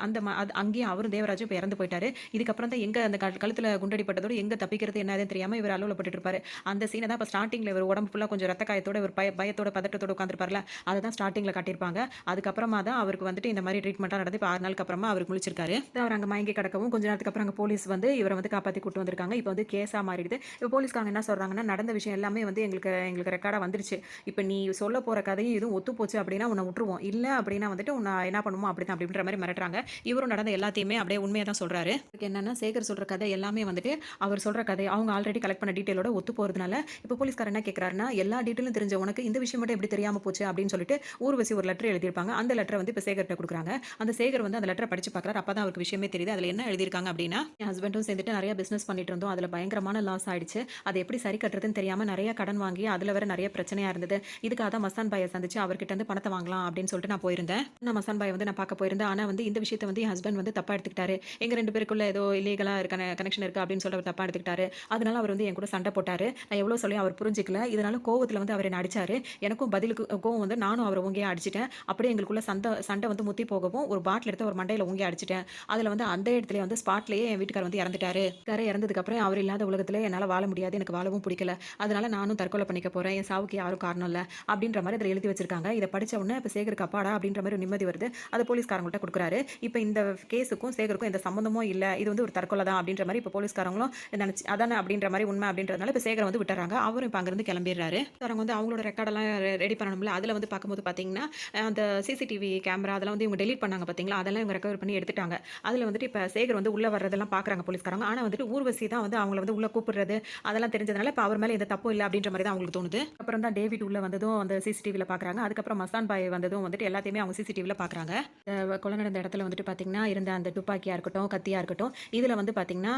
அங்கேயே அவரும் தேவராஜும் இப்போ இறந்து போயிட்டாரு. இதுக்கப்புறம் தான் எங்கே அந்த கழுத்தில் குண்டடிப்பட்டதோடு எங்கே தப்பிக்கிறது என்னதுன்னு தெரியாமல் இவர் அலுவலப்பட்டு இருப்பாரு. அந்த சீனை தான் இப்போ ஸ்டார்டிங்கில் இவர் உடம்பு ஃபுல்லாக கொஞ்சம் ரத்த காயத்தோட இவர் பயத்தோட பதட்டத்தோட உட்காந்துருப்பார்ல, அதை தான் ஸ்டார்டிங்கில் காட்டியிருப்பாங்க. அதுக்கப்புறமா தான் அவருக்கு வந்துட்டு இந்த மாதிரி ட்ரீட்மெண்ட்டாக நடந்து இப்போ 6 நாளுக்கு அப்புறமா அவர் முழிச்சிருக்காரு. அவர் அங்கே மயங்கி கிடக்கவும் கொஞ்ச நேரத்துக்கு அப்புறம் அங்கே போலீஸ் வந்து இவரை வந்து காப்பாற்றி கூட்டு வந்திருக்காங்க. இப்போ வந்து கேஸாக மாறிடுது. இப்போ போலீஸ்காரங்க என்ன சொல்கிறாங்கன்னா, நடந்த விஷயம் எல்லாமே வந்து எங்களுக்கு ரெக்கார்டாக வந்துருச்சு. இப்போ நீ சொல்ல போகிற கதையும் இதுவும் ஒத்து போச்சு அப்படின்னா உன்னை விட்டுருவோம், இல்லை அப்படின்னா வந்துட்டு உன்னை என்ன பண்ணுவோம் அப்படிதான் அப்படின்ற மாதிரி மிரட்டுறாங்க. இவரும் நடந்த எல்லாத்தையுமே அப்படியே உண்மையாக தான் சொல்கிறாரு. என்னன்னா சேகர் சொல்கிற கதை எல்லாமே வந்துட்டு அவர் சொல்கிற கதை அவங்க ஆல்ரெடி கலெக்ட் பண்ண டீட்டெயிலோட ஒத்து போகிறதுனால இப்போ போலீஸ்காரர் என்ன கேட்குறாருன்னா, எல்லா டீட்டெயிலும் தெரிஞ்ச உனக்கு இந்த விஷயம் மட்டும் எப்படி தெரியாமல் போச்சு அப்படின்னு சொல்லிட்டு ஊர்வசி ஒரு லெட்டர் எழுதியிருப்பாங்க. அந்த லெட்டரை வந்து இப்போ சேகர்கிட்ட கொடுக்குறாங்க. அந்த சேகர் வந்து அந்த லெட்டரை படிச்சு பார்க்குறாரு. அப்போ தான் அவருக்கு விஷயமே தெரியுது. அதில் என்ன எழுதியிருக்காங்க அப்படின்னா, என் ஹஸ்பண்டும் சேர்ந்துட்டு நிறைய பிஸ்னஸ் பண்ணிட்டு இருந்தோம், அதில் பயங்கரமான லாஸ் ஆயிடுச்சு. அதை எப்படி சரி கட்டுறதுன்னு தெரியாமல் நிறைய கடன் வாங்கி அதில் வேற நிறைய பிரச்சனையாக இருந்தது. இதுக்காக தான் மஸ்தான் பாயை சந்திச்சு அவர்கிட்ட இருந்து பணத்தை வாங்கலாம் அப்படின்னு சொல்லிட்டு நான் போயிருந்தேன். நான் மஸ்தான் பாயை வந்து நான் பார்க்க போயிருந்தேன். ஆனால் வந்து இந்த விஷயத்தை வந்து என் ஹஸ்பண்ட் வந்து தப்பாக எடுத்துக்கிட்டாரு. எங்கள் 2 பேருக்குள்ள ஏதோ இல்லீகலாக இருக்க கனெக்ஷன் இருக்குது அப்படின்னு சொல்லிட்டு அவர் தப்பாக எடுத்துக்கிட்டாரு. அதனால அவர் வந்து என் கூட சண்டை போட்டார். நான் எவ்வளோ சொல்லி அவர் புரிஞ்சிக்கல. இதனால கோவத்தில் வந்து அவர் என்ன அடிச்சாரு. எனக்கும் பதிலுக்கு கோவம் வந்து நானும் அவரை ஊங்கியே அடிச்சிட்டேன். அப்படியே எங்களுக்குள்ள சண்டை வந்து முத்தி போகவும் ஒரு பாட்டில் எடுத்து ஒரு மண்டையில் ஊங்கி அடிச்சிட்டேன். அதில் வந்து அந்த இடத்துல வந்து ஸ்பாட்லேயே என் வீட்டுக்கார் வந்து இறந்துட்டாரு. இறந்ததுக்கப்புறம் அவர் இல்லாத உலகத்தில் என்னால் வாழ முடியாது, எனக்கு வாழவும் பிடிக்கல, அதனால நானும் தற்கொலை பண்ணிக்க போகிறேன், என் சாவுக்கு யாரும் காரணம் இல்லை அப்படின்ற மாதிரி அதில் எழுதி வச்சிருக்காங்க. இதை படித்த உடனே இப்போ சேகருக்கு அப்பாடா அப்படின்ற மாதிரி ஒரு நிம்மதி வருது. அதை போலீஸ்காரங்கள்ட்ட கொடுக்குறாரு. இப்போ இந்த கேஸுக்கும் சேகருக்கும் எந்த சம்மந்தமும் இல்லை, இது வந்து ஒரு தற்கொலை தான் அப்படின்ற மாதிரி இப்போ போலீஸ்காரங்களும் நினச்சி அதானே அப்படின்ற மாதிரி உண்மை அப்படின்றதுனால இப்போ சேகரை வந்து விட்டுறாங்க. அவரும் இப்போ அங்கேருந்து கிளம்பிடுறாரு. அவங்க வந்து அவங்களோட ரெக்கார்டெல்லாம் ரெடி பண்ணணும்ல, அதில் வந்து பார்க்கும்போது பார்த்தீங்கன்னா அந்த சிசிடிவி கேமரா அதெல்லாம் வந்து இவங்க டெலீட் பண்ணாங்க பார்த்தீங்களா, அதெல்லாம் இவங்க ரெக்கவர் பண்ணி எடுத்துட்டாங்க. அதில் வந்துட்டு இப்போ சேகர் வந்து உள்ளே வர்றதெல்லாம் பார்க்குறாங்க போலீஸ்காரங்க. ஆனால் வந்துட்டு ஊர்வசி தான் வந்து அவங்கள வந்து உள்ளே கூப்பிடுறது அதெல்லாம் தெரிஞ்சதுனால இப்போ அவர் மேலே எந்த தப்பும் இல்லை அப்படின்ற மாதிரி தான் அவங்களுக்கு தோணுது. அப்புறம் தான் டேவிட் உள்ளே வந்ததும் அந்த சிசிடிவியில் பார்க்குறாங்க. அதுக்கப்புறம் மஸ்தான் பாய் வந்ததும் வந்துட்டு எல்லாத்தையுமே அவங்க சிசிடிவியில் பார்க்குறாங்க. கொலை நடந்த இடத்துல வந்துட்டு பார்த்தீங்கன்னா இருந்த அந்த துப்பாக்கியாக இருக்கட்டும், கத்தியாக இருக்கட்டும், இதில் வந்து பார்த்தீங்கன்னா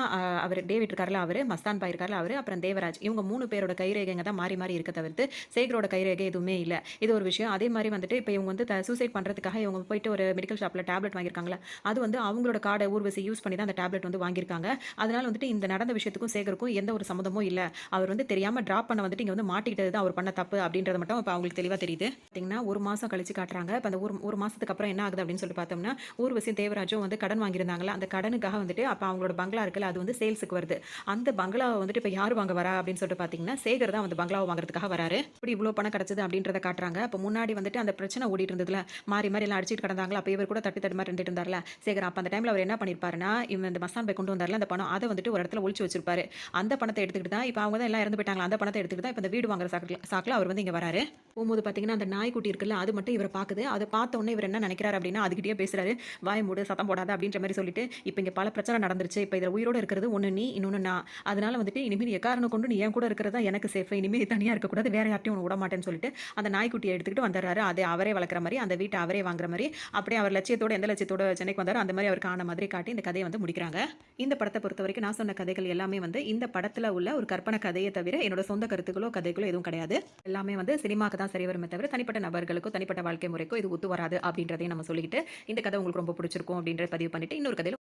அவர் டேவிட் இருக்கார்ல, அவர் மஸ்தான் பாய் இருக்கார்ல, அவர் அப்புறம் தேவராஜ், இவங்க 3 பேரோட கைரேகைங்க தான் மாறி மாறி இருக்க தவிர்த்து சேகரோட கைரேகை எதுவுமே இல்லை. இது ஒரு விஷயம். அதே மாதிரி வந்துட்டு இப்போ இவங்க வந்து சூசைட் பண்ணுறதுக்காக இவங்க போயிட்டு ஒரு மெடிக்கல் ஷாப்பில் டேப்லெட் வாங்கியிருக்காங்களா, அது வந்து அவங்களோட கார்டை ஊர்வசி யூஸ் பண்ணி தான் அந்த டேப்லெட் வந்து வாங்கியிருக்காங்க. அதனால வந்துட்டு இந்த நடந்த விஷயத்துக்கும் சேகருக்கும் எந்த ஒரு சம்மந்தமும் இல்லை. அவர் வந்து தெரியாமல் ட்ராப் பண்ண வந்துட்டு இங்கே வந்து மாட்டிக்கிட்டது தான் அவர் பண்ண தப்பு அப்படின்றது மட்டும் இப்போ அவங்களுக்கு தெளிவாக தெரியுது. பார்த்தீங்கன்னா ஒரு மாதம் கழிச்சு காட்டுறாங்க. இப்போ அந்த ஒரு மாதத்துக்கு அப்புறம் என்ன ஆகுது அப்படின்னு சொல்லி பார்த்தோம்னா, ஊர்வசியும் தேவராஜும் வந்து கடன் வாங்கியிருந்தாங்களா, அந்த கடனுக்காக வந்துட்டு அப்போ அவங்களோட பங்களா இருக்குல்ல, அது வந்து சேல்ஸுக்கு வருது. அந்த பங்களாவை வந்துட்டு இப்போ யார் வாங்க வரா அப்படின்னு சொல்லிட்டு பார்த்தீங்கன்னா சேகர் தான் வந்து பங்களாவை வாங்குறதுக்காக வராரு. இப்படி இவ்வளோ பணம் கிடைச்சது அப்படின்றத காட்டுறாங்க. அப்போ முன்னாடி வந்துட்டு அந்த பிரச்சனை ஓடிட்டு இருந்ததுல, மாறி மாறி எல்லாம் அடிச்சுட்டு கிடந்தாங்களா, அப்போ இவர் கூட தட்டு மாதிரி இருந்துட்டு இருந்தார்ல சேகர். அப்போ அந்த டைமில் அவர் என்ன பண்ணியிருப்பாருன்னா, இவன் இந்த மஸ்தான் பாய் கொண்டு வந்தார்ல அந்த பணம், அதை வந்துட்டு ஒரு இடத்துல ஒளிச்சு வச்சிருப்பாரு. அந்த பணத்தை எடுத்துக்கிட்டு தான் இப்போ அவங்க தான் எல்லாம் இறந்து போயிட்டாங்களா, அந்த பணத்தை எடுத்துக்கிட்டு தான் இப்போ இந்த வீடு வாங்குற சாக்கில் அவர் வந்து இங்கே வராரு. போகும்போது பார்த்தீங்கன்னா அந்த நாய்க்குட்டி இருக்குல்ல, அது மட்டும் இவரை பார்க்குது. அதை பார்த்த உடனே இவர் என்ன நினைக்கிறாரு அப்படின்னா, அதுக்கிட்டே பேசுறாரு, வாய் மூடு, சத்தம் போடாத அப்படின்ற மாதிரி சொல்லிட்டு, இப்போ இங்கே பல பிரச்சனை நடந்துருச்சு, இப்போ இதில் உயிரோடு இருக்கிறது ஒன்று நீ, இன்னொன்று நான், அதனால வந்துட்டு இனிமேல் எக்காரணம் கொண்டு நீ என் கூட இருக்கிறது தான் எனக்கு சேஃப், இனிமேல் தனியாக இருக்கக்கூடாது, வேற யார்ட்டையும் ஒன்று விட மாட்டேன்னு சொல்லிட்டு அந்த நாய்க்குட்டியை எடுத்துக்கிட்டு வந்துடுறாரு. அதை அவரே வளர்க்குற மாதிரி, அந்த வீட்டை அவரே வாங்குற மாதிரி, அப்படியே அவர் லட்சியத்தோட எந்த லட்சியத்தோட சென்னைக்கு வந்தாரோ அந்த மாதிரி அவருக்கு ஆன மாதிரி காட்டி இந்த கதையை வந்து முடிக்கிறாங்க. இந்த படத்தை பொறுத்த வரைக்கும் நான் சொன்ன கதைகள் எல்லாமே வந்து இந்த படத்துல உள்ள ஒரு கற்பனை கதையை தவிர என்னோட சொந்த கருத்துக்களோ கதைகளோ எதுவும் கிடையாது. எல்லாமே வந்து சினிமாக்கு தான் சரி வருமே தவிர தனிப்பட்ட நபர்களுக்கோ தனிப்பட்ட வாழ்க்கை முறைக்கோ இது ஒத்து வராது அப்படின்றதையும் நம்ம சொல்லிக்கிட்டு இந்த கதை உங்களுக்கு ரொம்ப பிடிச்சிருக்கும் அப்படின்றத பதிவு பண்ணிட்டு இன்னொரு கதையில